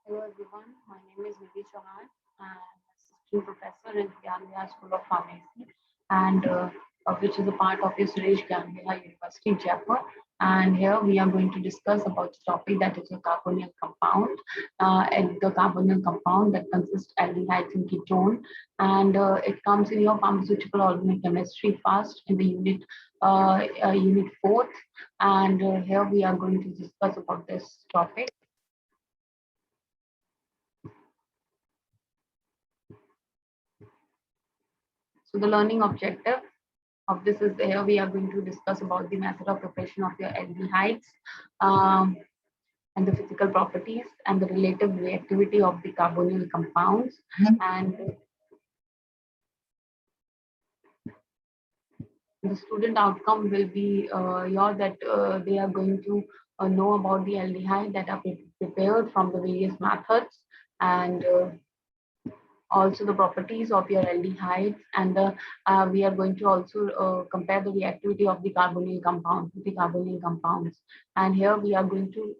Hello everyone, my name is Nidhi Chauhan. I'm assistant professor in Gyan Vihar School of Pharmacy, and which is a part of the Suresh Gyan Vihar University, Jaipur. And here we are going to discuss about the topic that is a carbonyl compound, and the carbonyl compound that consists aldehydes and ketone, and it comes in your pharmaceutical organic chemistry first in the unit fourth, and here we are going to discuss about this topic. So the learning objective of this is here we are going to discuss about the method of preparation of your aldehydes, um, and the physical properties and the relative reactivity of the carbonyl compounds. And the student outcome will be your that they are going to know about the aldehyde that are prepared from the various methods, and also the properties of your aldehydes, and we are going to also compare the reactivity of the carbonyl compound with the carbonyl compounds. And here we are going to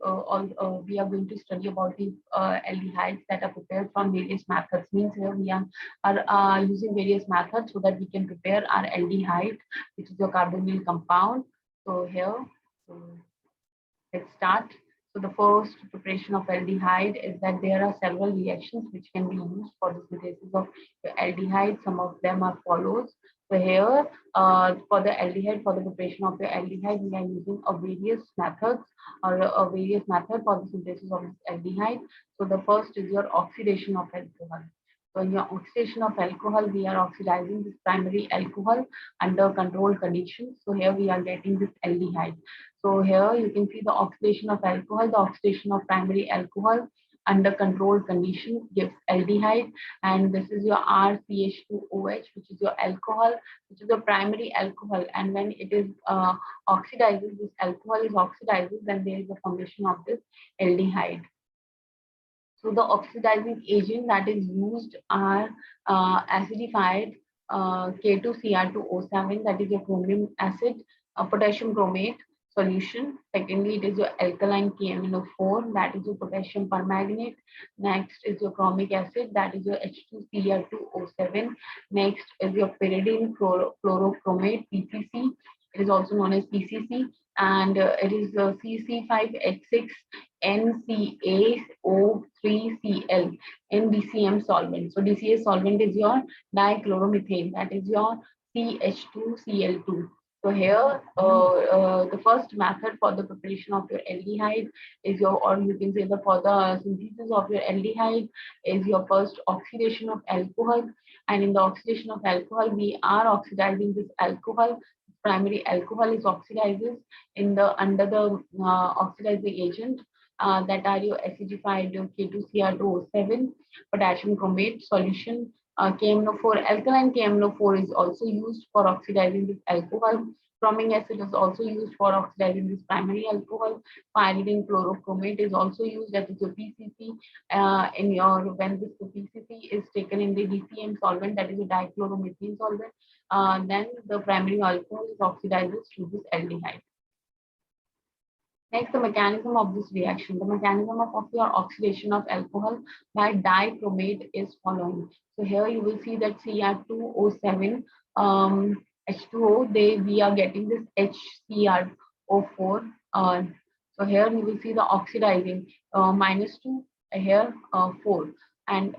study about the aldehydes that are prepared from various methods. Means here we are using various methods so that we can prepare our aldehyde, which is your carbonyl compound. So here, so let's start. So the first preparation of aldehyde is that there are several reactions which can be used for the synthesis of the aldehyde. Some of them are follows. So here, for the aldehyde, for the preparation of the aldehyde, we are using a various methods or a various method for the synthesis of this aldehyde. So the first is your oxidation of alcohol. So in your oxidation of alcohol, we are oxidizing this primary alcohol under controlled conditions. So here we are getting this aldehyde. So here you can see the oxidation of alcohol. The oxidation of primary alcohol under controlled conditions gives aldehyde, and this is your RCH2OH, which is your alcohol, which is the primary alcohol. And when it is oxidizes, this alcohol is oxidizes, then there is a formation of this aldehyde. So the oxidizing agent that is used are acidified K2Cr2O7, that is your chromium acid, potassium chromate solution. Secondly, it is your alkaline KMnO4, that is your potassium permanganate. Next is your chromic acid, that is your H2Cr2O7. Next is your pyridine chlorochromate, PCC. It is also known as PCC, and it is CC5H6 NCaO3Cl in DCM solvent. So DCA solvent is your dichloromethane, that is your CH2Cl2. So here, the first method for the preparation of your aldehyde is your, or you can say the for the synthesis of your aldehyde is your first oxidation of alcohol. And in the oxidation of alcohol, we are oxidizing this alcohol. Primary alcohol is oxidizes in the under the oxidizing agent, that are your acidified K2Cr2O7, potassium chromate solution. KMnO4, alkaline KMnO4 is also used for oxidizing this alcohol. Chromic acid is also used for oxidizing this primary alcohol. Pyridine chlorochromate is also used, that is your PCC. In your when this PCC is taken in the DCM solvent, that is a dichloromethane solvent, then the primary alcohol is oxidizes to this aldehyde. Next, the mechanism of this reaction. The mechanism of your oxidation of alcohol by dichromate is following. So here you will see that Cr2O7, H2O, we are getting this HCrO4. So here you will see the oxidizing -2, here 4. And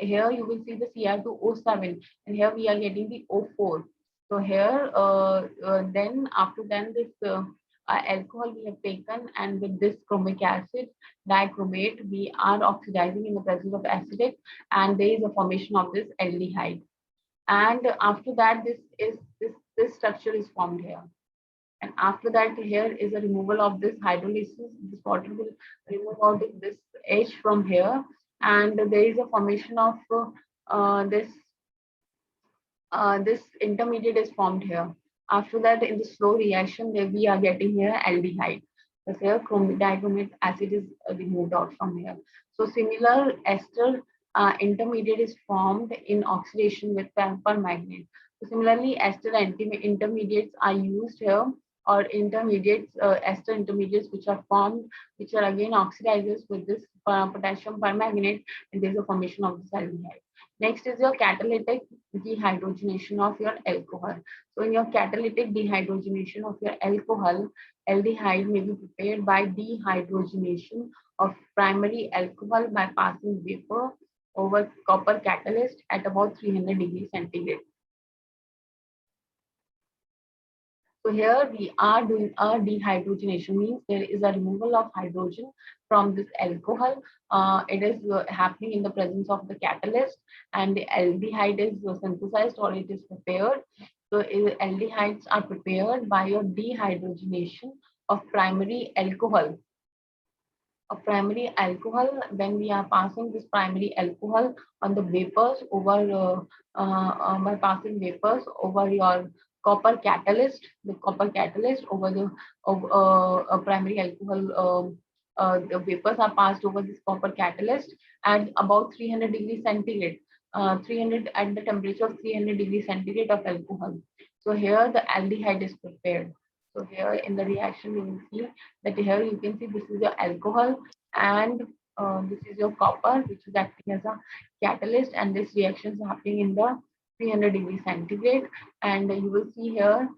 here you will see the Cr2O7, and here we are getting the O4. So here, then after then this alcohol we have taken, and with this chromic acid dichromate we are oxidizing in the presence of acidic, and there is a formation of this aldehyde. And after that this structure is formed here, and after that here is a removal of this hydrolysis. This water will remove out this H from here, and there is a formation of this intermediate is formed here. After that, in the slow reaction, we are getting here aldehyde. So here dichromate acid is removed out from here. So similar ester intermediate is formed in oxidation with permanganate. So similarly, ester intermediates are used here or intermediates, ester intermediates, which are formed, which are again oxidizes with this potassium permanganate, and there's a formation of this aldehyde. Next is your catalytic dehydrogenation of your alcohol. So in your catalytic dehydrogenation of your alcohol, aldehyde may be prepared by dehydrogenation of primary alcohol by passing vapor over copper catalyst at about 300 degrees centigrade. So here we are doing a dehydrogenation, means there is a removal of hydrogen from this alcohol. It is happening in the presence of the catalyst, and the aldehyde is synthesized or it is prepared. So aldehydes are prepared by your dehydrogenation of primary alcohol. A primary alcohol, when we are passing this primary alcohol on the vapors over by passing vapors over your copper catalyst, the copper catalyst over the primary alcohol, the vapors are passed over this copper catalyst at about 300 degrees centigrade, 300 at the temperature of 300 degrees centigrade of alcohol. So here the aldehyde is prepared. So here in the reaction you will see that here you can see this is your alcohol, and this is your copper, which is acting as a catalyst, and this reaction is happening in the 300 degrees centigrade. And you will see here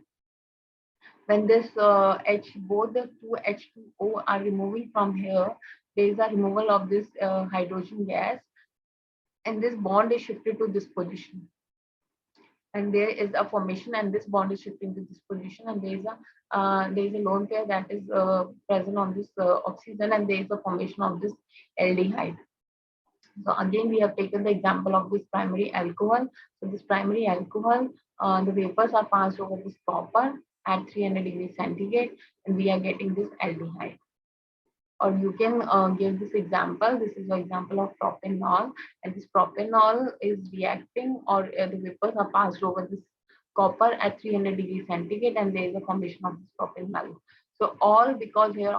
when this both the two H2O are removing from here, there is a removal of this hydrogen gas, and this bond is shifted to this position, and there is a formation, and this bond is shifting to this position, and there is a lone pair that is present on this oxygen, and there is a formation of this aldehyde. So again, we have taken the example of this primary alcohol. So this primary alcohol, the vapors are passed over this copper at 300 degrees centigrade, and we are getting this aldehyde. Or you can give this example. This is an example of propanol, and this propanol is reacting, or the vapors are passed over this copper at 300 degrees centigrade, and there is a formation of this propanol. So all because here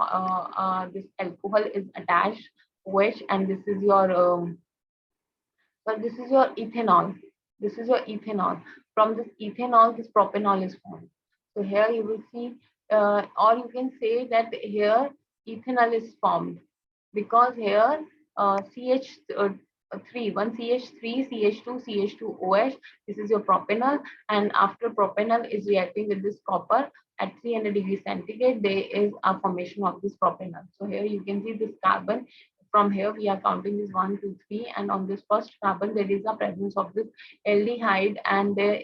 this alcohol is attached, which, and this is your this is your ethanol. This is your ethanol. From this ethanol, this propanol is formed. So here you will see, or you can say that here ethanol is formed because here CH3, one CH3, CH2, CH2OH, this is your propanol, and after propanol is reacting with this copper at 300 degrees centigrade, there is a formation of this propanol. So here you can see this carbon. From here we are counting this 1, 2, 3, and on this first carbon there is a presence of this aldehyde, and they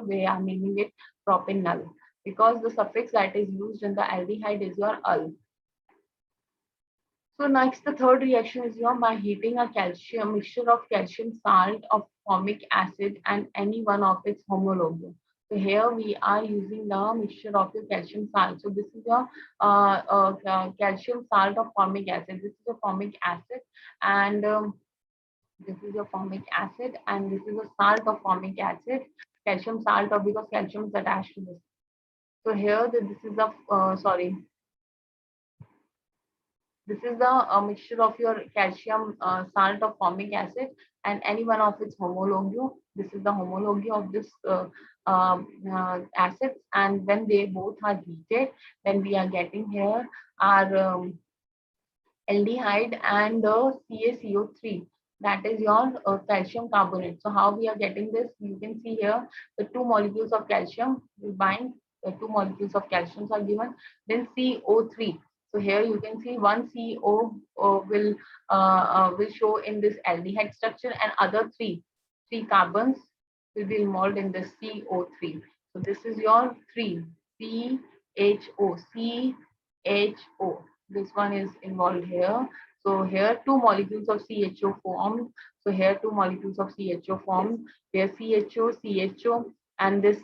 we are naming it propanol because the suffix that is used in the aldehyde is your -al. So next, the third reaction is your by heating a calcium mixture of calcium salt of formic acid and any one of its homologue. So here we are using the mixture of the calcium salt. So this is your calcium salt of formic acid. This is a formic acid, and this is your formic acid, and this is a salt of formic acid. Calcium salt of, because calcium is attached to this. So here this is the this is the mixture of your calcium salt of formic acid and any one of its homologue. This is the homologue of this acids, and when they both are heated, then we are getting here our aldehyde and the CaCO3. That is your calcium carbonate. So how we are getting this? You can see here the two molecules of calcium will bind. The two molecules of calcium are given. Then CO3. So here you can see one CO will show in this aldehyde structure, and other three carbons will be involved in this CO3. So this is your three CHO. This one is involved here. So here two molecules of CHO formed. So here two molecules of CHO formed. Here CHO, and this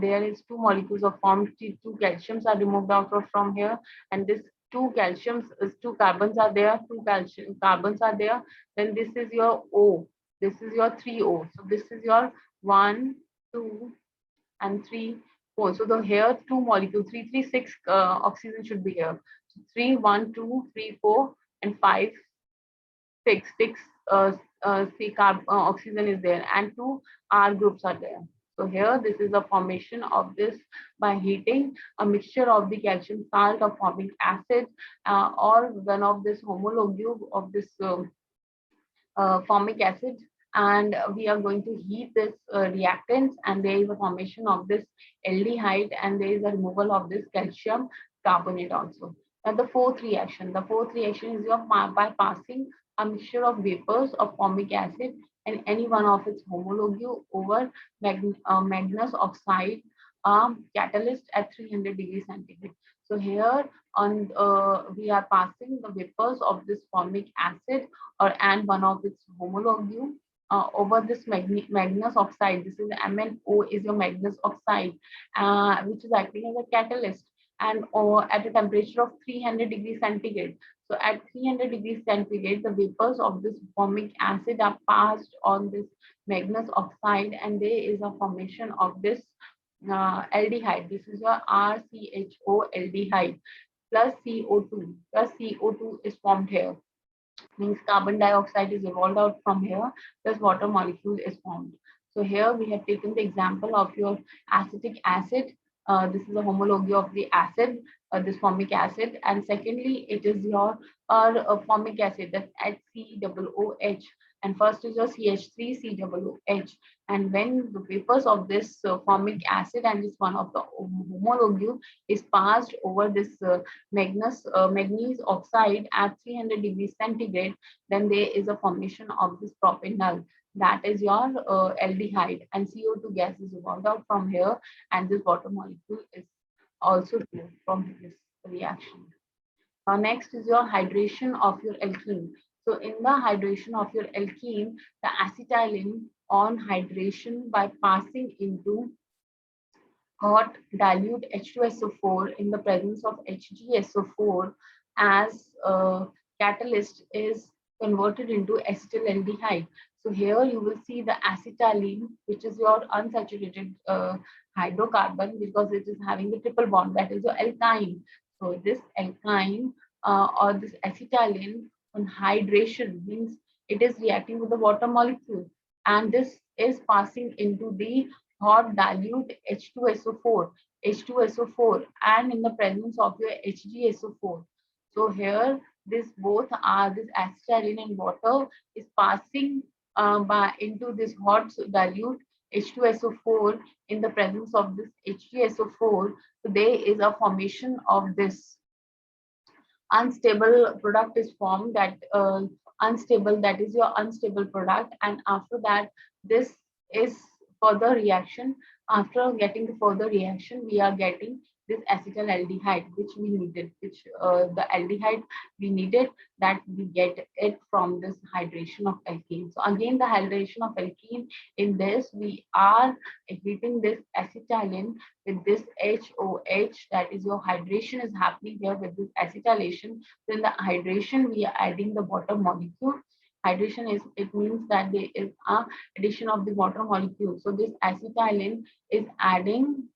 there is two molecules of formed. Two calciums are removed out from here, and this two calciums, two carbons are there. Two calcium carbons are there. Then this is your O. This is your 3O. So this is your 1, 2, and 3, 4. So the here two molecules, 3, 3, 6 oxygen should be here. So 3, 1, 2, 3, 4, and 5, 6. 6 oxygen is there, and two R groups are there. So here this is the formation of this by heating a mixture of the calcium salt or formic acid or one of this homologue of this formic acid, and we are going to heat this reactants, and there is a formation of this aldehyde, and there is a removal of this calcium carbonate also. And the fourth reaction is your by passing a mixture of vapors of formic acid and any one of its homologue over magnesium oxide catalyst at 300 degrees centigrade. So here on we are passing the vapors of this formic acid or and one of its homologue over this magnesium oxide. This is MnO is your magnesium oxide, which is acting as a catalyst and at a temperature of 300 degrees centigrade. So at 300 degrees centigrade, the vapors of this formic acid are passed on this magnesium oxide, and there is a formation of this aldehyde. This is your RCHO aldehyde plus CO2. Plus CO2 is formed here, means carbon dioxide is evolved out from here, plus water molecule is formed. So here we have taken the example of your acetic acid. This is a homologue of the acid, this formic acid, and secondly, it is your formic acid, that's HCOOH, and first is your CH3COOH. And when the vapors of this formic acid and this one of the homologue is passed over this manganese oxide at 300 degrees centigrade, then there is a formation of this propanol. That is your aldehyde, and CO2 gas is evolved out from here, and this water molecule is also there from this reaction. Next is your hydration of your alkene. So in the hydration of your alkene, the acetylene on hydration by passing into hot dilute H2SO4 in the presence of HgSO4 as a catalyst is converted into acetaldehyde. So here you will see the acetylene, which is your unsaturated hydrocarbon, because it is having the triple bond, that is your alkyne. So this alkyne or this acetylene on hydration means it is reacting with the water molecule, and this is passing into the hot dilute H2SO4, H2SO4, and in the presence of your HgSO4. So here, this both are this acetylene and water is passing by into this hot dilute H2SO4 in the presence of this HgSO4. So there is a formation of this unstable product is formed, that unstable, that is your unstable product, and after that this is further reaction. After getting the further reaction, we are getting this acetaldehyde which we needed, which the aldehyde we needed, that we get it from this hydration of alkene. So again, the hydration of alkene, in this we are heating this acetylene with this HOH, that is your hydration is happening here with this acetylation. So in the hydration, we are adding the water molecule. Hydration is, it means that there is a addition of the water molecule. So this acetylene is adding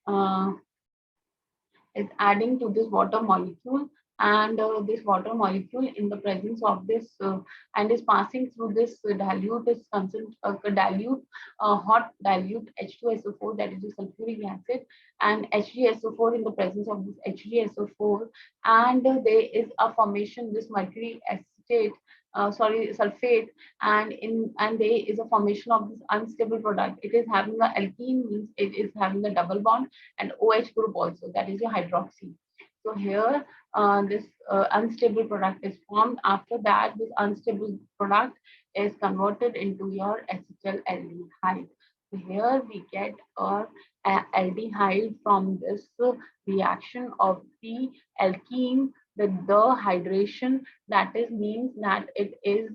to this water molecule, and this water molecule in the presence of this and is passing through this dilute is dilute hot dilute H2SO4, that is the sulfuric acid, and HgSO4 in the presence of this HgSO4, and there is a formation this mercury acetate sulfate, and there is a formation of this unstable product. It is having the alkene, means it is having the double bond, and OH group also, that is your hydroxy. So here this unstable product is formed. After that, this unstable product is converted into your acetaldehyde. So here we get our aldehyde from this reaction of the alkene with the hydration, that is means that it is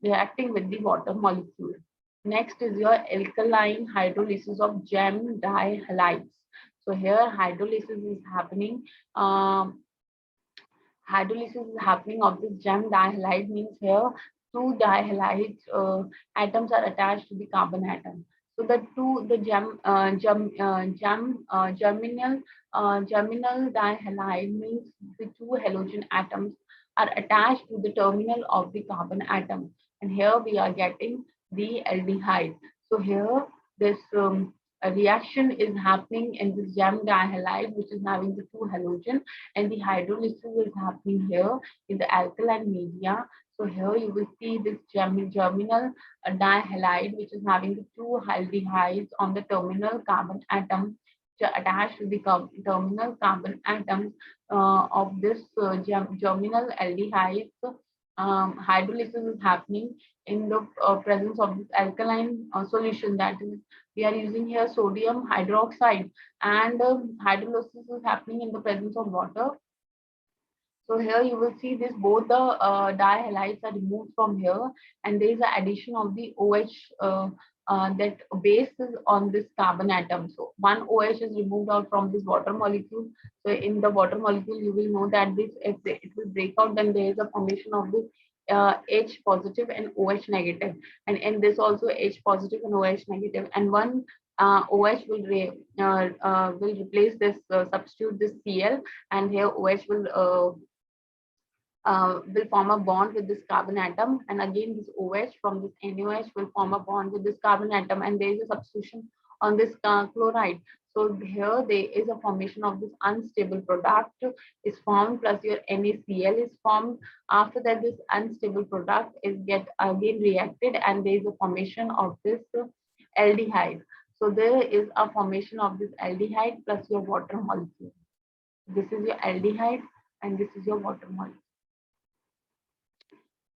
reacting with the water molecule. Next is your alkaline hydrolysis of gem dihalides. So here hydrolysis is happening. Hydrolysis is happening of this gem dihalide, means here two dihalide atoms are attached to the carbon atom. So the germinal dihalide means the two halogen atoms are attached to the terminal of the carbon atom, and here we are getting the aldehyde. So here this a reaction is happening in this gem dihalide, which is having the two halogen, and the hydrolysis is happening here in the alkaline media. So here you will see this germinal dihalide, which is having the two aldehydes on the terminal carbon atom attached to the terminal carbon atoms of this germinal aldehydes. Hydrolysis is happening in the presence of this alkaline solution, that is we are using here sodium hydroxide, and hydrolysis is happening in the presence of water. So here you will see this both the dihalides are removed from here, and there is an addition of the OH that base is on this carbon atom. So one OH is removed out from this water molecule. So in the water molecule, you will know that this if it will break out, then there is a formation of this H positive and OH negative, and in this also H positive and OH negative, and one OH will replace this substitute this Cl, and here OH will form a bond with this carbon atom, and again this OH from this NaOH will form a bond with this carbon atom, and there is a substitution on this chloride. So here there is a formation of this unstable product is formed, plus your NaCl is formed. After that, this unstable product is get again reacted, and there is a formation of this aldehyde. So there is a formation of this aldehyde plus your water molecule. This is your aldehyde and this is your water molecule.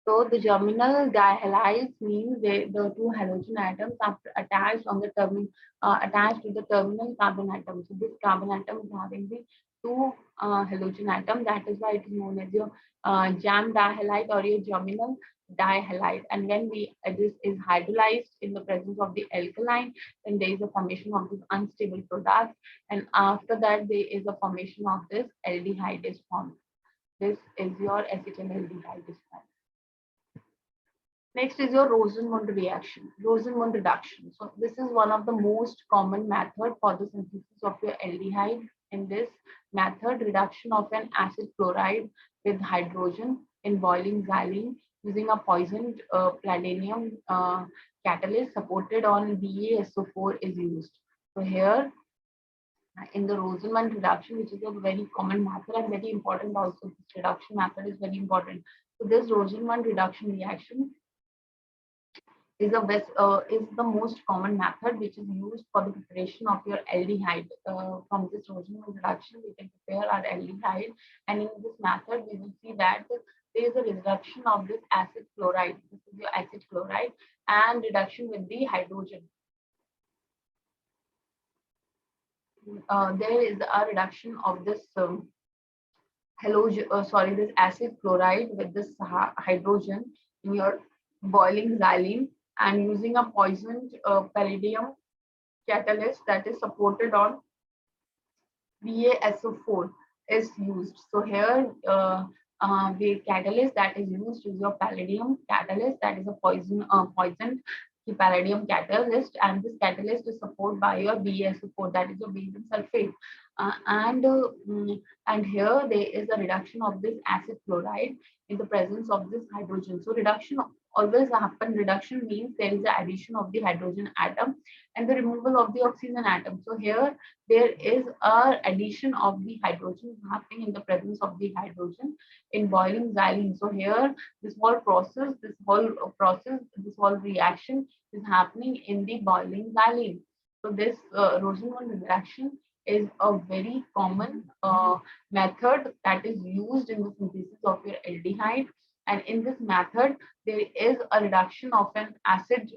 So the germinal dihalides means the two halogen atoms are attached on the attached to the terminal carbon atom. So this carbon atom is having the two halogen atom. That is why it is known as your jam dihalide or your germinal dihalide. And when this is hydrolyzed in the presence of the alkaline, then there is a formation of this unstable product. And after that, there is a formation of this aldehyde is formed. This is your acetaldehyde is formed. Next is your Rosenmund reaction, Rosenmund reduction. So this is one of the most common method for the synthesis of your aldehyde. In this method, reduction of an acid chloride with hydrogen in boiling xylene using a poisoned palladium catalyst supported on BaSO4 is used. So here in the Rosenmund reduction, which is a very common method and very important also, this reduction method is very important. So this Rosenmund reduction reaction is the most common method which is used for the preparation of your aldehyde. From this Rosenmund reduction, we can prepare our aldehyde, and in this method, we will see that there is a reduction of this acid chloride. This is your acid chloride, and reduction with the hydrogen. There is a reduction of this this acid chloride with this hydrogen in your boiling xylene, and using a poisoned palladium catalyst that is supported on BaSO4 is used. So here the catalyst that is used is your palladium catalyst, that is a poisoned palladium catalyst, and this catalyst is supported by your BaSO4, that is your barium sulfate. And here there is a reduction of this acid chloride in the presence of this hydrogen. So reduction always happen. Reduction means there is the addition of the hydrogen atom and the removal of the oxygen atom. So here there is a addition of the hydrogen happening in the presence of the hydrogen in boiling xylene. So here this whole reaction is happening in the boiling xylene. So this Rosenmund reaction is a very common method that is used in the synthesis of your aldehyde. And in this method, there is a reduction of an acid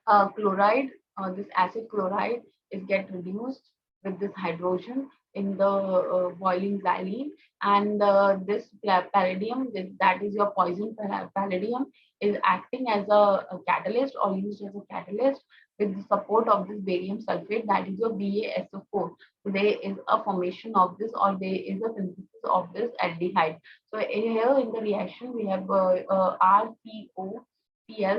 chloride. This acid chloride is get reduced with this hydrogen in the boiling xylene, and this palladium, that is your poison palladium, is acting as a catalyst or used as a catalyst with the support of this barium sulfate, that is your BaSO4. So there is a formation of this, or there is a synthesis of this aldehyde. So here in the reaction we have RCOCl,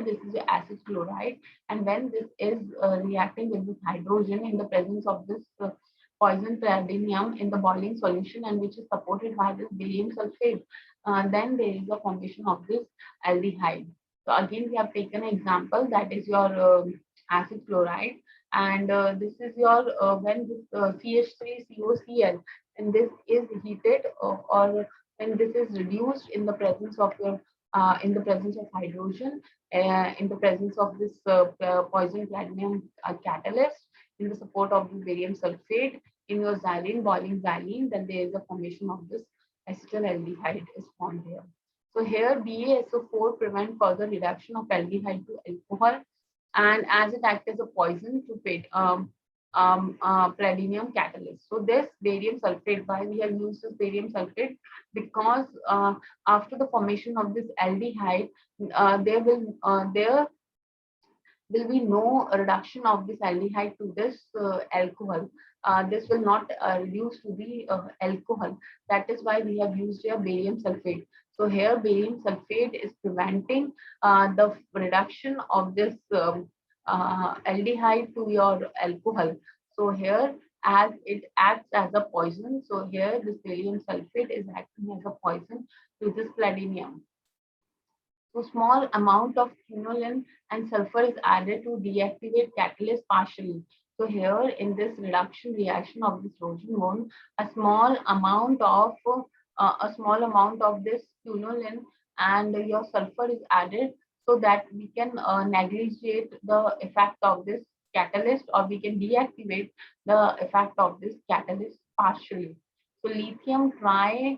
this is the acid chloride, and when this is reacting with this hydrogen in the presence of this poison palladium in the boiling solution, and which is supported by this barium sulfate, then there is a formation of this aldehyde. So again we have taken an example, that is your acid chloride, And this is your when this CH3COCl, and this is heated, or when this is reduced in the presence of your in the presence of hydrogen, in the presence of this poison platinum catalyst, in the support of the barium sulfate, in your xylene, boiling xylene, then there is a formation of this acetaldehyde is formed here. So here BaSO4 prevent further reduction of aldehyde to alcohol, and as it acts as a poison to platinum catalyst. So this barium sulfate, why we have used this barium sulfate? Because after the formation of this aldehyde, there will be no reduction of this aldehyde to this alcohol. This will not reduce to the alcohol. That is why we have used here barium sulfate. So here barium sulfate is preventing the reduction of this aldehyde to your alcohol. So here, as it acts as a poison, so here this barium sulfate is acting as a poison to this platinum. So small amount of quinoline and sulfur is added to deactivate catalyst partially. So here in this reduction reaction of this Rosenborn, a small amount of this quinoline and your sulfur is added, so that we can negligate the effect of this catalyst, or we can deactivate the effect of this catalyst partially. So lithium tri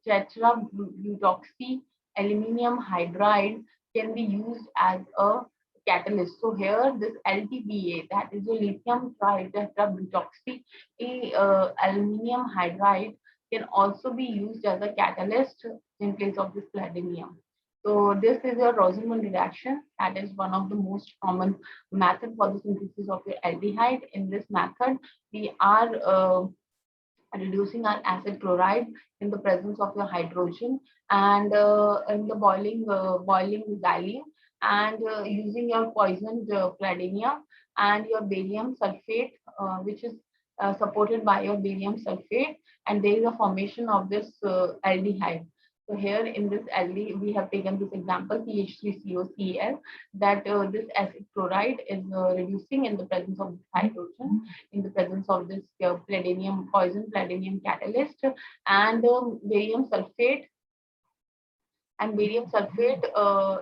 tetrabutoxy aluminum hydride can be used as a catalyst. So here this LTBA, that is a lithium tritetrabutoxy aluminum hydride, can also be used as a catalyst in place of this platinum. So this is your Rosenborn reaction. That is one of the most common method for the synthesis of your aldehyde. In this method, we are reducing our acid chloride in the presence of your hydrogen, and in the boiling xylene, and using your poisoned platinum and your barium sulfate, which is supported by your barium sulfate, and there is a formation of this aldehyde. So here in this aldehyde, we have taken this example CH3COCl, that this acid chloride is reducing in the presence of hydrogen, in the presence of this poison platinum catalyst, and barium sulfate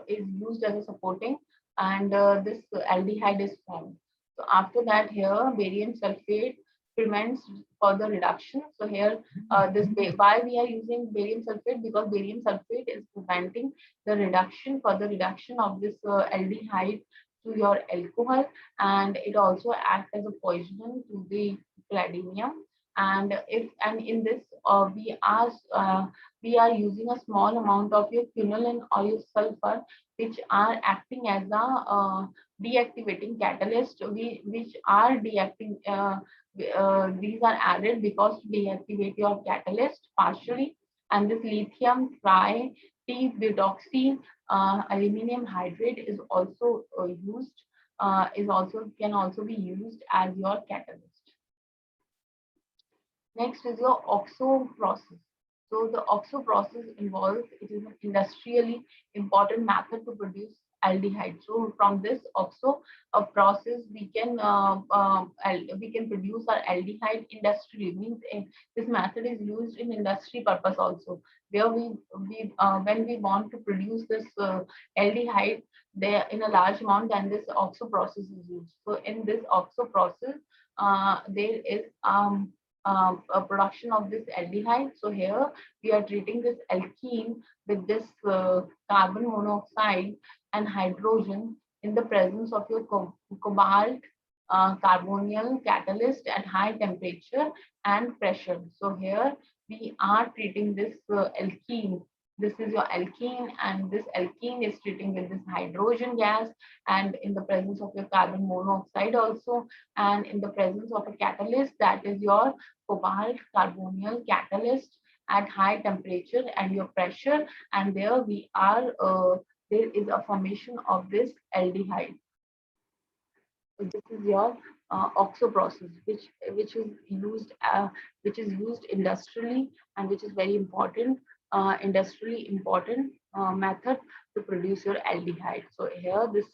is used as a supporting, and this aldehyde is formed. So after that, here barium sulfate prevents further reduction. So here why we are using barium sulfate? Because barium sulfate is preventing the further reduction of this aldehyde to your alcohol, and it also acts as a poison to the platinum. And in this we are using a small amount of your quinoline or your sulfur, which are acting as a deactivating catalyst, which are deacting these are added because to deactivate your catalyst partially. And this lithium tri T butoxy aluminum hydrate is also used can also be used as your catalyst. Next is your OXO process. So the OXO process involves, it is an industrially important method to produce aldehyde. So from this OXO process, we can produce our aldehyde industrially. Means this method is used in industry purpose also, where we when we want to produce this aldehyde there in a large amount, then this OXO process is used. So in this OXO process, there is a production of this aldehyde. So here we are treating this alkene with this carbon monoxide and hydrogen in the presence of your cobalt carbonyl catalyst at high temperature and pressure. So here we are treating this alkene. This is your alkene, and this alkene is treating with this hydrogen gas, and in the presence of your carbon monoxide also, and in the presence of a catalyst, that is your cobalt carbonyl catalyst at high temperature and your pressure, and there we are there is a formation of this aldehyde. So this is your OXO process, which is used industrially, and which is very important industrially important method to produce your aldehyde. So here this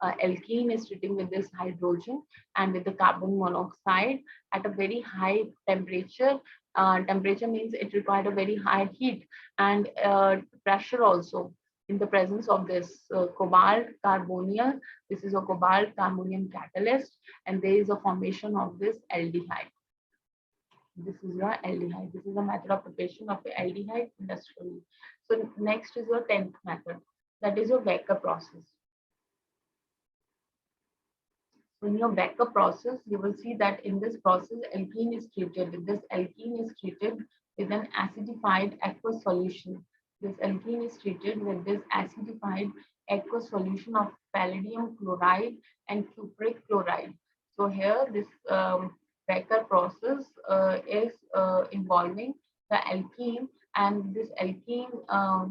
alkene is treating with this hydrogen and with the carbon monoxide at a very high temperature. Temperature means it required a very high heat and pressure also in the presence of this cobalt carbonyl. This is a cobalt carbonium catalyst, and there is a formation of this aldehyde. This is your aldehyde. This is a method of preparation of the aldehyde industrially. So next is your 10th method, that is your Becker process. So in your Becker process, you will see that in this process, alkene is treated. This alkene is treated with an acidified aqueous solution. This alkene is treated with this acidified aqueous solution of palladium chloride and cupric chloride. So here this Becker process is involving the alkene, and this alkene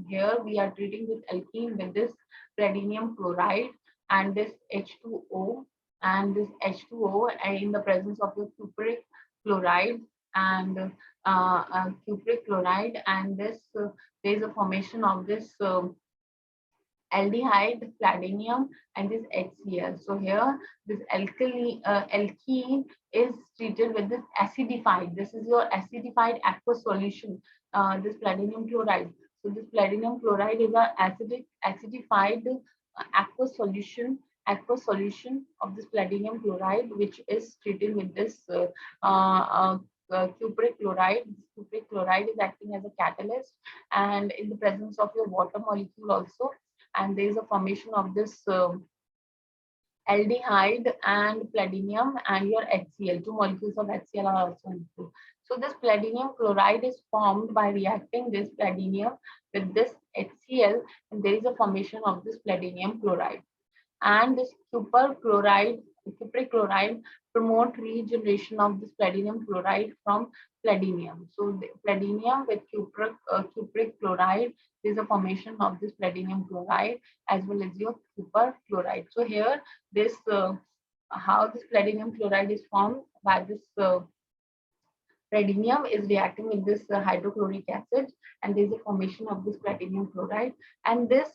here we are treating this alkene with this palladium chloride and this H2O, and this H2O in the presence of the cupric chloride and cupric chloride, and this there is a formation of this aldehyde, platinum, and this HCl. So here this alkene is treated with this acidified. This is your acidified aqueous solution. This platinum chloride. So this platinum chloride is a acidified aqueous solution. Aqueous solution of this platinum chloride, which is treated with this cupric chloride. This cupric chloride is acting as a catalyst, and in the presence of your water molecule also, and there is a formation of this aldehyde and platinum and your HCl. Two molecules of HCl are also included. So this platinum chloride is formed by reacting this platinum with this HCl, and there is a formation of this platinum chloride. And this cupric chloride promote regeneration of this platinum chloride from platinum. So the platinum with cupric chloride is a formation of this platinum chloride as well as your cupric chloride. So here this how this platinum chloride is formed by this platinum is reacting with this hydrochloric acid, and there is a formation of this platinum chloride, and this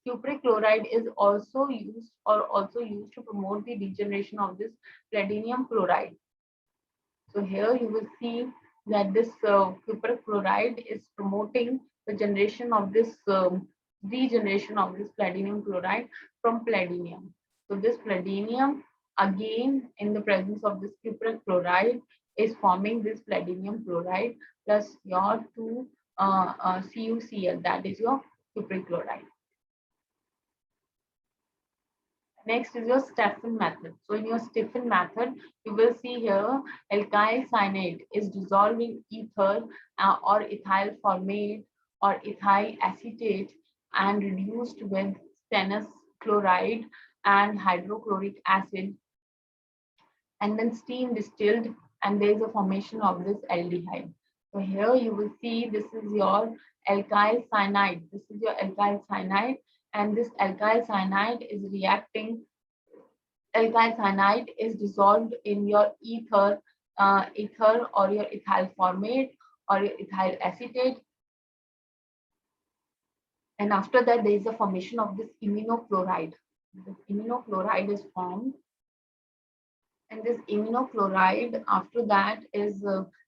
cupric chloride is also used to promote the regeneration of this platinum chloride. So here you will see that this cupric chloride is promoting the generation of this regeneration of this platinum chloride from platinum. So this platinum again in the presence of this cupric chloride is forming this platinum chloride plus your two CuCl, that is your cupric chloride. Next is your Stephan method. So in your Stephan method, you will see here alkyl cyanide is dissolved in ether or ethyl formate or ethyl acetate and reduced with stannous chloride and hydrochloric acid, and then steam distilled, and there is a formation of this aldehyde. So here you will see this is your alkyl cyanide. This is your alkyl cyanide, and this alkyl cyanide is reacting. Alkyl cyanide is dissolved in your ether or your ethyl formate or your ethyl acetate, and after that there is a formation of this iminochloride. This iminochloride is formed, and this iminochloride after that is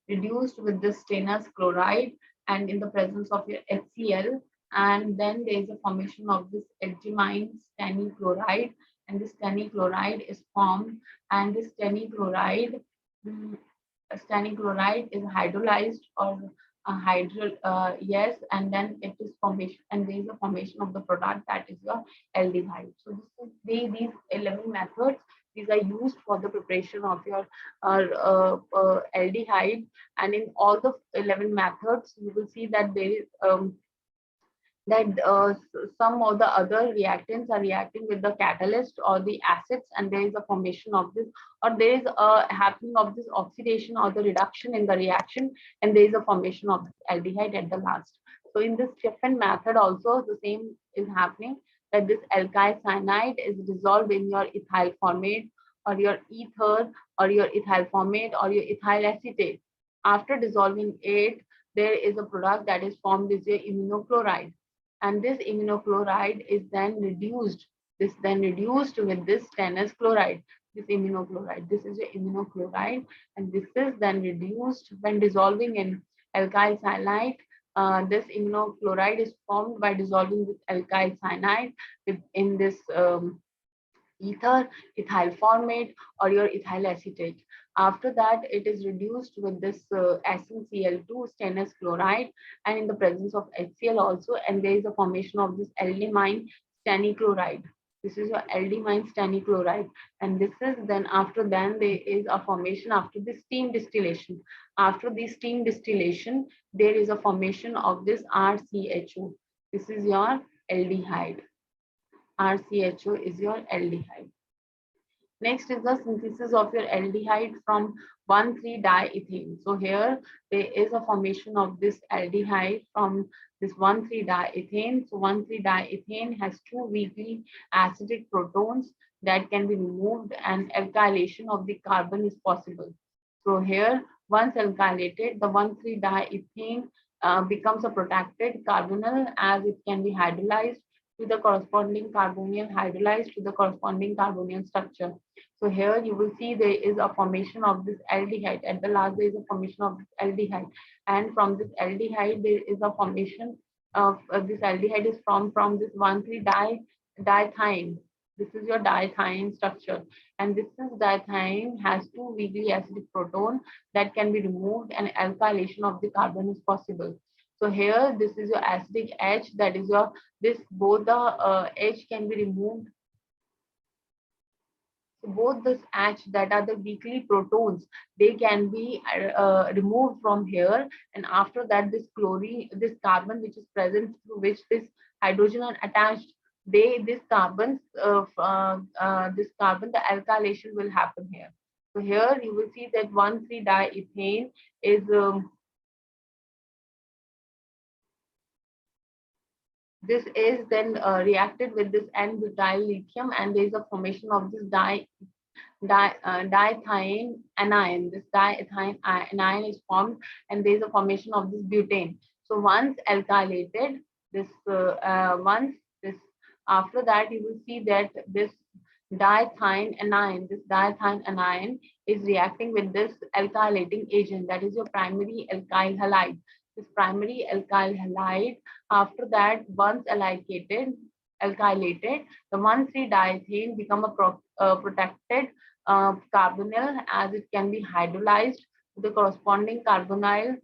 reduced with the stannous chloride and in the presence of your HCl, and then there is a formation of this algimine stanny chloride, and this stanny chloride is formed, and this stanny chloride is hydrolyzed or yes, and then it is formation, and there is a formation of the product that is your aldehyde. So this is these 11 methods. These are used for the preparation of your aldehyde, and in all the 11 methods, you will see that there is some of the other reactants are reacting with the catalyst or the acids, and there is a formation of this, or there is a happening of this oxidation or the reduction in the reaction, and there is a formation of aldehyde at the last. So in this Stephan method also the same is happening, that this alkyl cyanide is dissolved in your ethyl formate or your ether or your ethyl formate or your ethyl acetate. After dissolving it, there is a product that is formed is your iminochloride, and this iminochloride is then reduced This then reduced with this stannous chloride, this iminochloride. This is your iminochloride, and this is then reduced when dissolving in alkyl cyanide. This iminochloride is formed by dissolving with alkyl cyanide in this ether, ethyl formate, or your ethyl acetate. After that, it is reduced with this SnCl2, stannous chloride, and in the presence of HCl also, and there is a formation of this aldimine stannichloride. This is your aldimine stannichloride, and this is then there is a formation after the steam distillation. After the steam distillation, there is a formation of this RCHO. This is your aldehyde. RCHO is your aldehyde. Next is the synthesis of your aldehyde from 1,3-diethane. So here there is a formation of this aldehyde from this 1,3-diethane. So 1,3-diethane has two weakly acidic protons that can be removed, and alkylation of the carbon is possible. So here, once alkylated, the 1,3-diethane becomes a protected carbonyl, as it can be hydrolyzed to the corresponding carbonyl, hydrolyzed to the corresponding carbonyl structure. So here you will see there is a formation of this aldehyde. At the last, there is a formation of this aldehyde, and from this aldehyde, there is a formation of this aldehyde is from this 1,3-diethyene. This is your diethyene structure, and this is diethyene has two weakly acidic proton that can be removed, and alkylation of the carbon is possible. So here, this is your acidic H, that is your this both the H can be removed. So both this H that are the weakly protons, they can be removed from here, and after that, this chlorine, this carbon which is present through which this hydrogen are attached, this carbon, the alkylation will happen here. So here you will see that 1,3-diethane is this is then reacted with this N-butyl lithium, and there is a formation of this diethane anion. This diethane anion is formed, and there is a formation of this butane. So once alkylated, after that, you will see that this diethane anion is reacting with this alkylating agent, that is your primary alkyl halide. This primary alkyl halide, after that, once alkylated, the 1,3-diethane become a protected carbonyl, as it can be hydrolyzed to the corresponding carbonyl,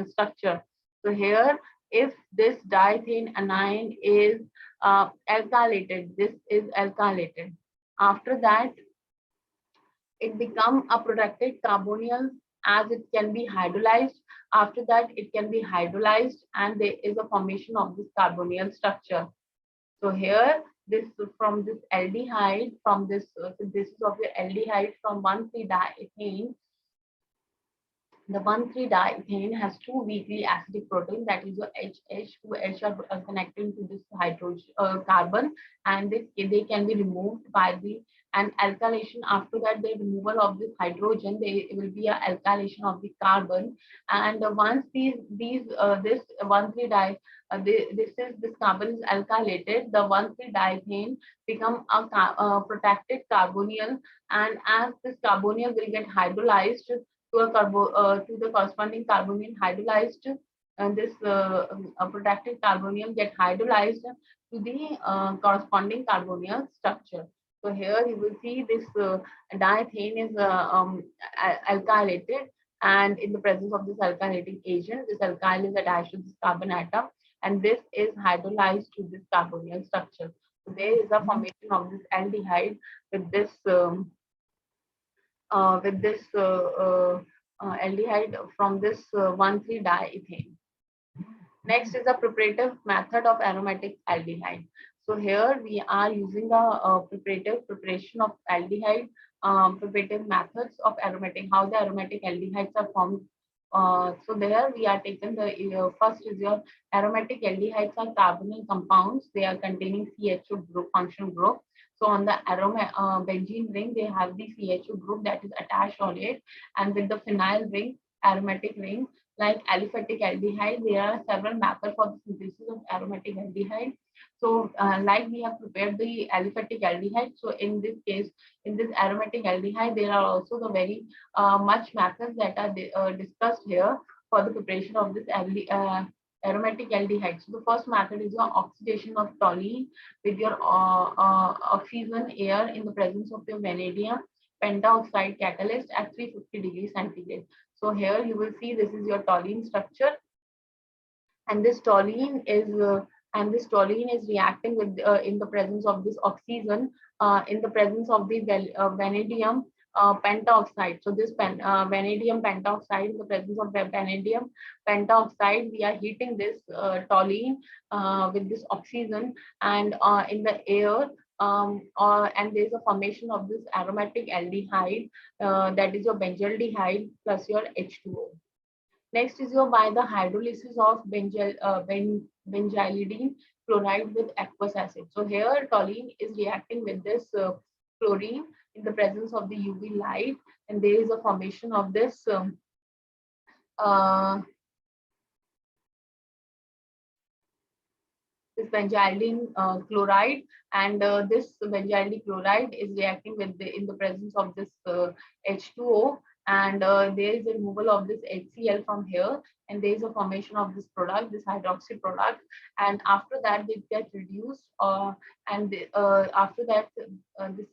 structure. So here, if this diethane anion is alkylated, this is alkylated. After that, it become a protected carbonyl, as it can be hydrolyzed. After that, it can be hydrolyzed, and there is a formation of this carbonyl structure. So here, this from this aldehyde, from this synthesis of your aldehyde from 1,3-diethane, the 1,3-diethane has two weakly acidic proteins, that is your HH. Two H are connecting to this hydrogen carbon, and they can be removed by the and alkylation. After that, the removal of this hydrogen, there will be a alkylation of the carbon. And once this 1,3-di this carbon is alkylated, the 1,3-diethane become a protected carbonyl, and as this carbonyl will get hydrolyzed to the corresponding carbonyl hydrolyzed, and this protected carbonyl get hydrolyzed to the corresponding carbonyl structure. So here you will see this diethane is alkylated, and in the presence of this alkylating agent, this alkyl is attached to this carbon atom, and this is hydrolyzed to this carbonyl structure. So there is a formation of this aldehyde with this aldehyde from this 1,3-diethane. Next is the preparative method of aromatic aldehyde. So here we are using the preparative preparation of aldehyde, preparative methods of aromatic, how the aromatic aldehydes are formed. So there we are taking the first is your aromatic aldehydes are carbonyl compounds. They are containing CHO group, functional group. So on the benzene ring, they have the CHO group that is attached on it, and with the phenyl ring, aromatic ring, like aliphatic aldehyde, there are several markers for the synthesis of aromatic aldehyde. So like we have prepared the aliphatic aldehyde. So in this case, in this aromatic aldehyde, there are also the very much methods that are discussed here for the preparation of this aromatic aldehyde. So the first method is your oxidation of toluene with your oxygen air in the presence of your vanadium pentaoxide catalyst at 350 degrees centigrade. So here you will see this is your toluene structure, and this toluene is reacting with in the presence of this oxygen in the presence of the vanadium pentaoxide. So this vanadium pentaoxide, in the presence of the vanadium pentaoxide, we are heating this toluene with this oxygen and in the air, and there is a formation of this aromatic aldehyde, that is your benzaldehyde plus your H2O. Next is your by the hydrolysis of benzylidene chloride with aqueous acid. So here toluene is reacting with this chlorine in the presence of the UV light, and there is a formation of uh, this benzylidene chloride, and this benzylidene chloride is reacting with in the presence of this H2O, and there is a removal of this HCl from here, and there is a formation of this product, this hydroxy product, and after that they get reduced, and after that this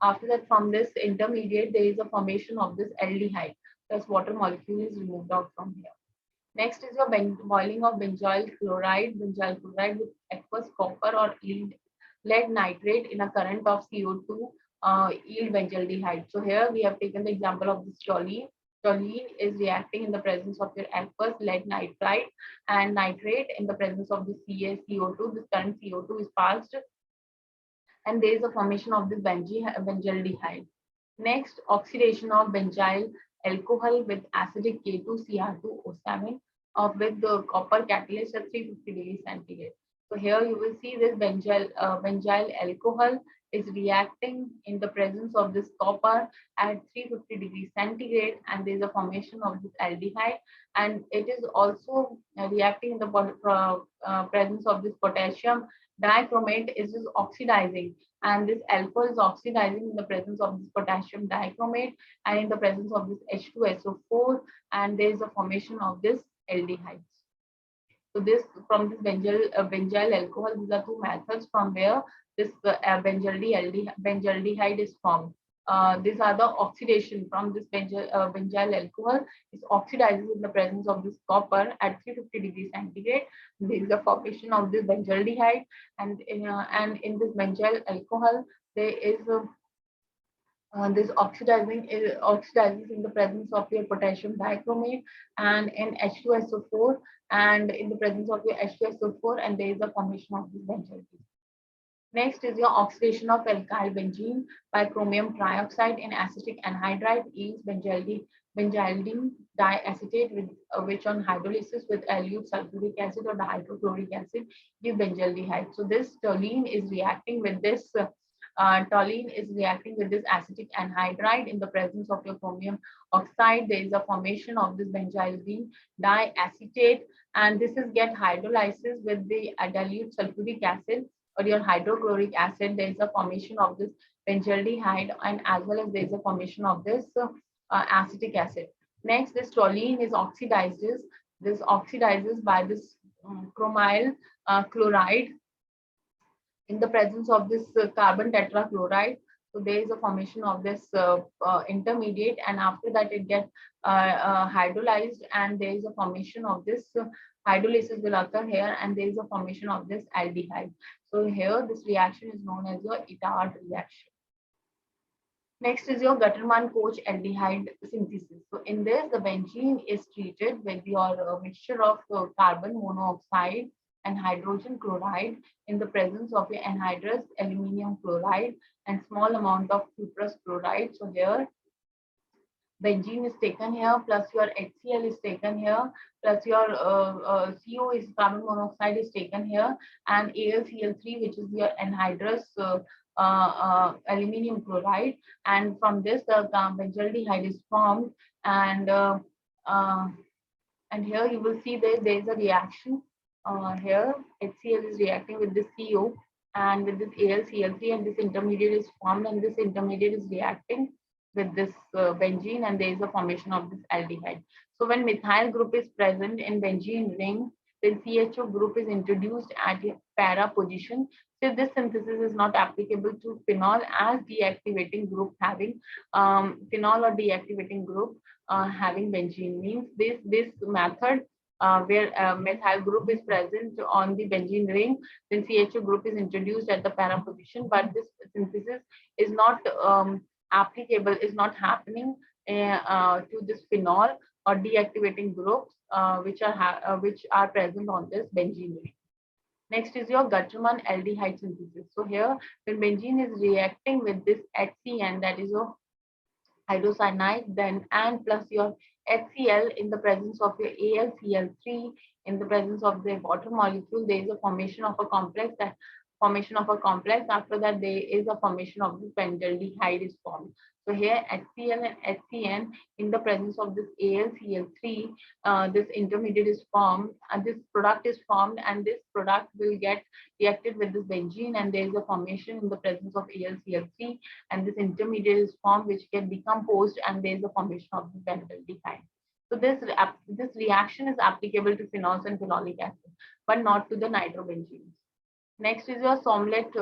after that from this intermediate there is a formation of this aldehyde, plus water molecule is removed out from here. Next is your boiling of benzyl chloride with aqueous copper or lead nitrate in a current of CO2 yield benzaldehyde. So here we have taken the example of this toluene. Toluene is reacting in the presence of your aqueous lead nitride and nitrate in the presence of the CO2. This current CO2 is passed, and there is a formation of this benzaldehyde. Next, oxidation of benzyl alcohol with acidic K2Cr2O7 with the copper catalyst at 350 degrees centigrade. So here you will see this benzyl alcohol is reacting in the presence of this copper at 350 degrees centigrade, and there is a formation of this aldehyde, and it is also reacting in the presence of this potassium dichromate is oxidizing, and this alcohol is oxidizing in the presence of this potassium dichromate and in the presence of this H2SO4, and there is a formation of this aldehydes. So this from this benzyl alcohol, these are two methods from where this benzaldehyde is formed. These are the oxidation from this benzyl alcohol is oxidizes in the presence of this copper at 350 degrees centigrade. There is a formation of this benzaldehyde, and in this benzyl alcohol there is this oxidizes in the presence of your potassium dichromate and in H2SO4, and in the presence of your H2SO4, and there is a formation of this benzaldehyde. Next is your oxidation of alkyl benzene by chromium trioxide in acetic anhydride yields benzaldene diacetate, with which on hydrolysis with dilute sulfuric acid or dihydrochloric acid give benzaldehyde. So this toluene is reacting with this acetic anhydride in the presence of your chromium oxide. There is a formation of this benzaldene diacetate, and this is get hydrolysis with the dilute sulfuric acid or your hydrochloric acid. There is a formation of this benzaldehyde, and as well as there is a formation of this acetic acid. Next, this toluene is oxidizes. This oxidizes by this chromyl chloride in the presence of this carbon tetrachloride. So there is a formation of this intermediate, and after that it gets hydrolyzed, and there is a formation of this hydrolysis will occur here, and there is a formation of this aldehyde. So here this reaction is known as your Itard reaction. Next is your Gutterman-Koch aldehyde synthesis. So in this, the benzene is treated with your mixture of carbon monoxide and hydrogen chloride in the presence of your anhydrous aluminum chloride and small amount of cuprous chloride. So here benzene is taken here, plus your HCl is taken here, plus your CO is carbon monoxide is taken here, and AlCl3, which is your anhydrous aluminum chloride, and from this the benzaldehyde is formed, and here you will see there is a reaction Here HCl is reacting with this CO and with this AlCl3, and this intermediate is formed, and this intermediate is reacting with this benzene, and there is a formation of this aldehyde. So when methyl group is present in benzene ring, then CHO group is introduced at a para position. So this synthesis is not applicable to phenol as deactivating group having phenol or deactivating group having benzene, means this method where methyl group is present on the benzene ring, then CHO group is introduced at the para position, but this synthesis is not applicable, is not happening to this phenol or deactivating groups which are present on this benzene ring. Next is your Gutermann aldehyde synthesis. So here, when benzene is reacting with this HCN, that is your hydrocyanide, then and plus your HCl in the presence of your AlCl3 in the presence of the water molecule, there is a formation of a complex. That formation of a complex, after that there is a formation of the benzaldehyde is formed. So here HCl and HCN in the presence of this AlCl3, this intermediate is formed, and this product is formed, and this product will get reacted with this benzene, and there is a formation in the presence of AlCl3, and this intermediate is formed which get decomposed, and there is a formation of the benzaldehyde. So this reaction is applicable to phenols and phenolic acid, but not to the nitrobenzenes. Next is your Somlet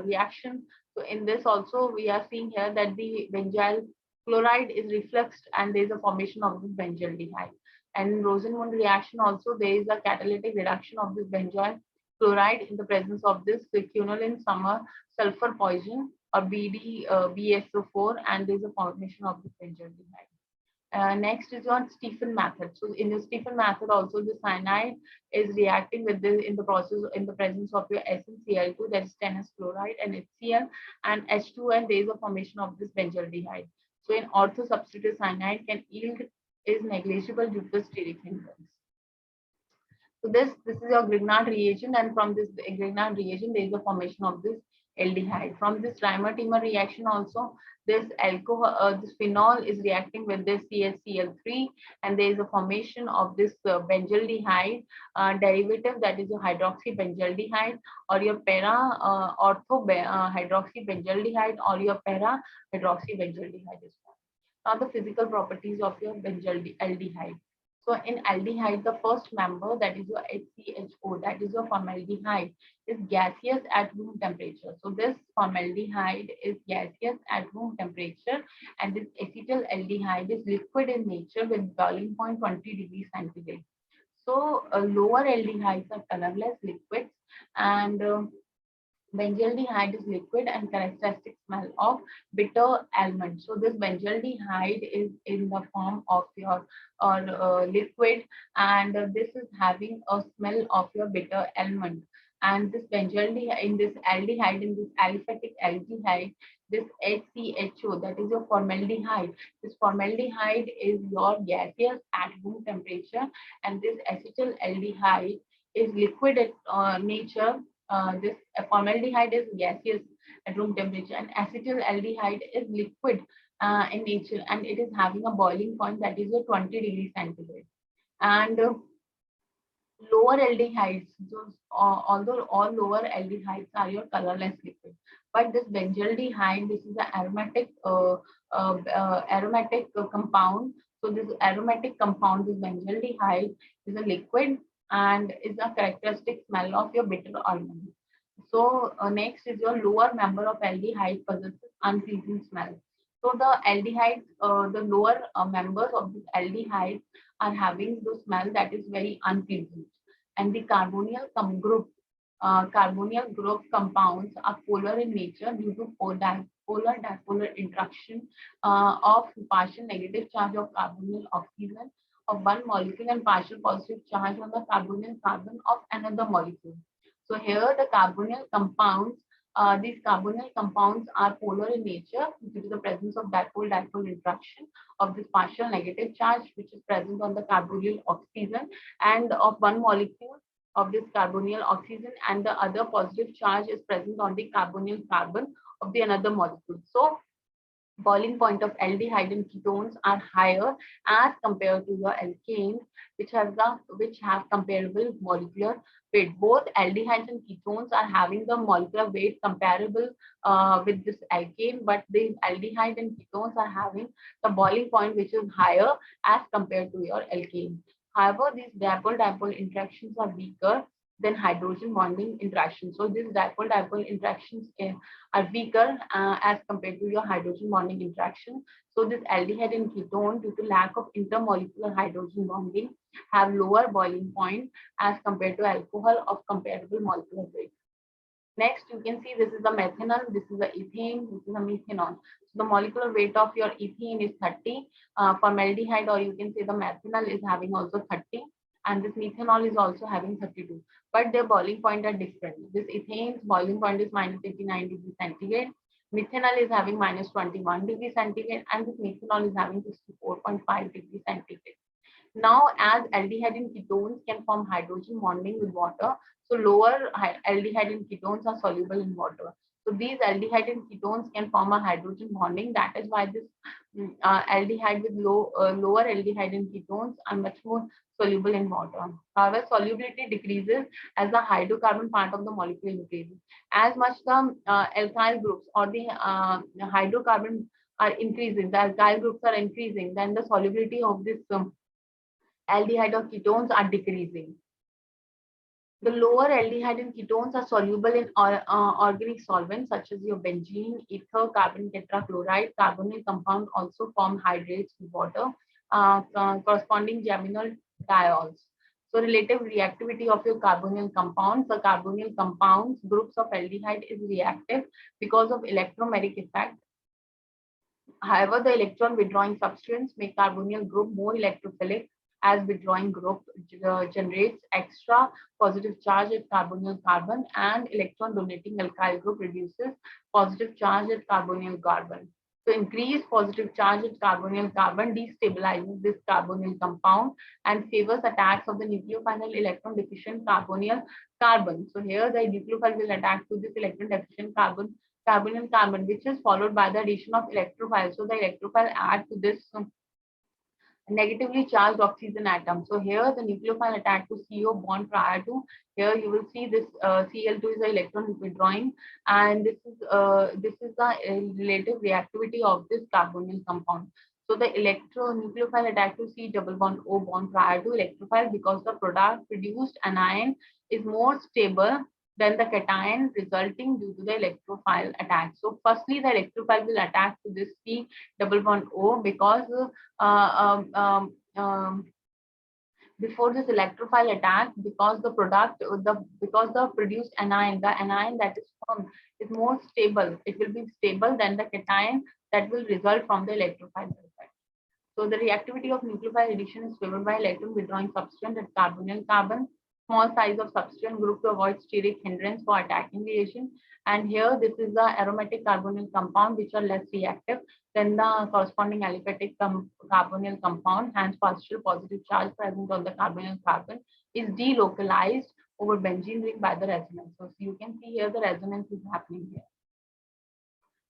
reaction. So in this also we are seeing here that the benzyl chloride is refluxed, and there is a formation of this benzaldehyde. And in Rosenmund reaction also there is a catalytic reduction of this benzyl chloride in the presence of this quinoline summer sulfur poison or BSO4, and there is a formation of this benzaldehyde. Next is on Stephen method. So in the Stephen method also the cyanide is reacting with this in the process in the presence of your SnCl2, that is stannous chloride, and HCl and H2, and there is a formation of this benzaldehyde. So in ortho substitute cyanide can yield is negligible due to the steric hindrance. So this is your Grignard reagent, and from this Grignard reagent there is a formation of this aldehyde. From this Reimer-Tiemer reaction also, this alcohol, this phenol is reacting with this CSCl3, and there is a formation of this benzaldehyde derivative, that is a hydroxybenzaldehyde, or your para ortho hydroxybenzaldehyde, or your para hydroxybenzaldehyde is formed. Now the physical properties of your benzaldehyde. So in aldehyde, the first member, that is your HCHO, that is your formaldehyde, is gaseous at room temperature. So this formaldehyde is gaseous at room temperature, and this acetaldehyde is liquid in nature with boiling point 20 degrees centigrade. So lower aldehydes are colorless liquids, and benzaldehyde is liquid and characteristic smell of bitter almond. So this benzaldehyde is in the form of your or liquid, and this is having a smell of your bitter almond. And this benzaldehyde in this aldehyde, in this aliphatic aldehyde, this HCHO, that is your formaldehyde. This formaldehyde is your gaseous at room temperature, and this acetaldehyde is liquid at nature. This formaldehyde is gaseous at room temperature, and acetaldehyde is liquid in nature, and it is having a boiling point, that is a 20 degrees centigrade. And lower aldehydes, those, although all lower aldehydes are your colorless liquid, but this benzaldehyde, this is an aromatic compound. So this aromatic compound, this benzaldehyde, is a liquid and is a characteristic smell of your bitter almond. So next is your lower member of aldehyde possesses unpleasing smell. So the aldehydes, the lower members of this aldehyde are having the smell that is very unpleasant. And the carbonyl group compounds are polar in nature due to polar dipolar interaction of partial negative charge of carbonyl oxygen of one molecule and partial positive charge on the carbonyl carbon of another molecule. So here the these carbonyl compounds are polar in nature due to the presence of dipole-dipole interaction of this partial negative charge which is present on the carbonyl oxygen and of one molecule of this carbonyl oxygen, and the other positive charge is present on the carbonyl carbon of the another molecule. So boiling point of aldehyde and ketones are higher as compared to your alkanes, which have comparable molecular weight. Both aldehydes and ketones are having the molecular weight comparable with this alkane, but the aldehyde and ketones are having the boiling point which is higher as compared to your alkane. However, these dipole-dipole interactions are weaker than hydrogen bonding interactions. So these dipole-dipole interactions are weaker as compared to your hydrogen bonding interaction. So this aldehyde and ketone, due to lack of intermolecular hydrogen bonding, have lower boiling point as compared to alcohol of comparable molecular weight. Next, you can see this is the methanol, this is the ethane, this is the methanol. So the molecular weight of your ethane is 30. Formaldehyde, or you can say the methanol, is having also 30, and this methanol is also having 32. But their boiling point are different. This ethane's boiling point is minus 89 degrees centigrade. Methanol is having minus 21 degrees centigrade, and this methanol is having 64.5 degrees centigrade. Now, as aldehyde and ketones can form hydrogen bonding with water, so lower aldehyde and ketones are soluble in water. So these aldehyde and ketones can form a hydrogen bonding. That is why this aldehyde with lower aldehyde and ketones are much more soluble in water. However, solubility decreases as the hydrocarbon part of the molecule increases. As much the alkyl groups or the hydrocarbon are increasing, the alkyl groups are increasing, then the solubility of this aldehyde or ketones are decreasing. The lower aldehyde and ketones are soluble in organic solvents such as your benzene, ether, carbon tetrachloride. Carbonyl compound also form hydrates with water, corresponding geminal diols. So relative reactivity of your carbonyl compounds. The carbonyl compounds groups of aldehyde is reactive because of electromeric effect. However, the electron withdrawing substance make carbonyl group more electrophilic, as withdrawing group generates extra positive charge at carbonyl carbon, and electron donating alkyl group reduces positive charge at carbonyl carbon. So increased positive charge at carbonyl carbon destabilizes this carbonyl compound and favors attacks of the nucleophile electron deficient carbonyl carbon. So here the nucleophile will attack to this electron deficient carbonyl carbon, which is followed by the addition of electrophile. So the electrophile add to this negatively charged oxygen atom. So here the nucleophile attack to CO bond prior to, here you will see this Cl2 is the electron withdrawing, and this is the relative reactivity of this carbonyl compound. So the nucleophile attack to C double bond O bond prior to electrophile, because the product produced anion is more stable than the cation resulting due to the electrophile attack. So firstly, the electrophile will attack to this C double bond O because uh, um, um, um, before this electrophile attack, because the produced anion, the anion that is formed is more stable. It will be stable than the cation that will result from the electrophile effect. So the reactivity of nucleophile addition is favored by electron withdrawing substance at carbonyl carbon. Small size of substance group to avoid steric hindrance for attacking reaction. And here this is the aromatic carbonyl compound which are less reactive than the corresponding aliphatic carbonyl compound. Hence partial positive charge present on the carbonyl carbon is delocalized over benzene ring by the resonance. So you can see here the resonance is happening here.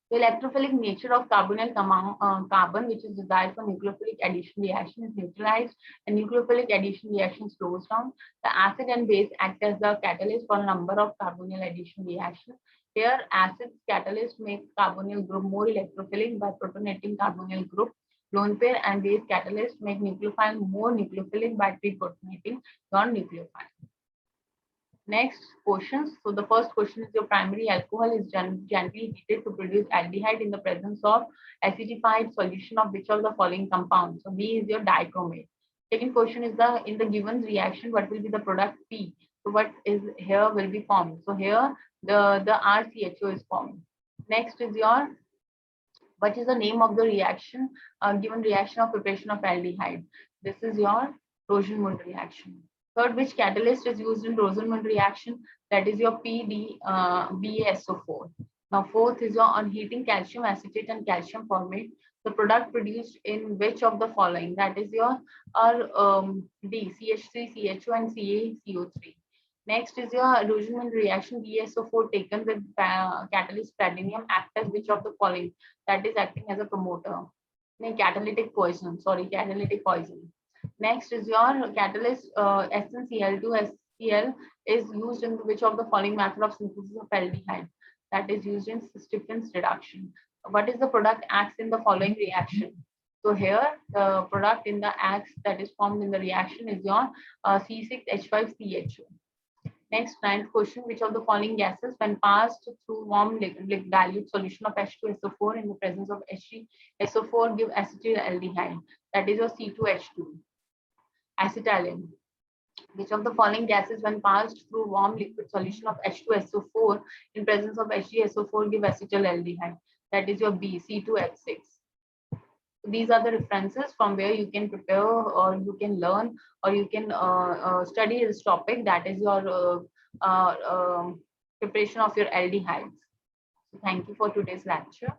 The electrophilic nature of carbonyl carbon, which is desired for nucleophilic addition reaction, is neutralized, and nucleophilic addition reaction slows down. The acid and base act as the catalyst for a number of carbonyl addition reactions. Here, acids catalyst make carbonyl group more electrophilic by protonating carbonyl group. Lone pair and base catalyst make nucleophile more nucleophilic by pre-protonating non-nucleophile. Next questions. So the first question is, your primary alcohol is gently heated to produce aldehyde in the presence of acidified solution of which of the following compounds? So B is your dichromate. Second question is, in the given reaction, what will be the product P? So what is here will be formed? So here the RCHO is formed. Next is your, what is the name of the reaction, given reaction of preparation of aldehyde? This is your Rosenmund reaction. Third, which catalyst is used in Rosenmund reaction? That is your BaSO4. Now, fourth is your, on heating calcium acetate and calcium formate, the product produced in which of the following? That is your D, CH3, CHO, and CaCO3. Next is your Rosenman reaction. BSO4 taken with catalyst platinum act as which of the following? That is acting as a promoter. No, catalytic poison. Sorry, catalytic poison. Next is your catalyst SnCl2 SCl is used in which of the following method of synthesis of aldehyde? That is used in Stephen's reduction. What is the product acts in the following reaction? So here the product in the acts that is formed in the reaction is your C6H5CHO. Next, ninth question, which of the following gases, when passed through warm dilute solution of H2SO4 in the presence of HgSO4, give acetaldehyde? That is your C2H2. Acetylene. Which of the following gases, when passed through warm liquid solution of H2SO4 in presence of HgSO4, give acetaldehyde? That is your B, C2H6. These are the references from where you can prepare or you can learn or you can study this topic. That is your preparation of your aldehydes. So thank you for today's lecture.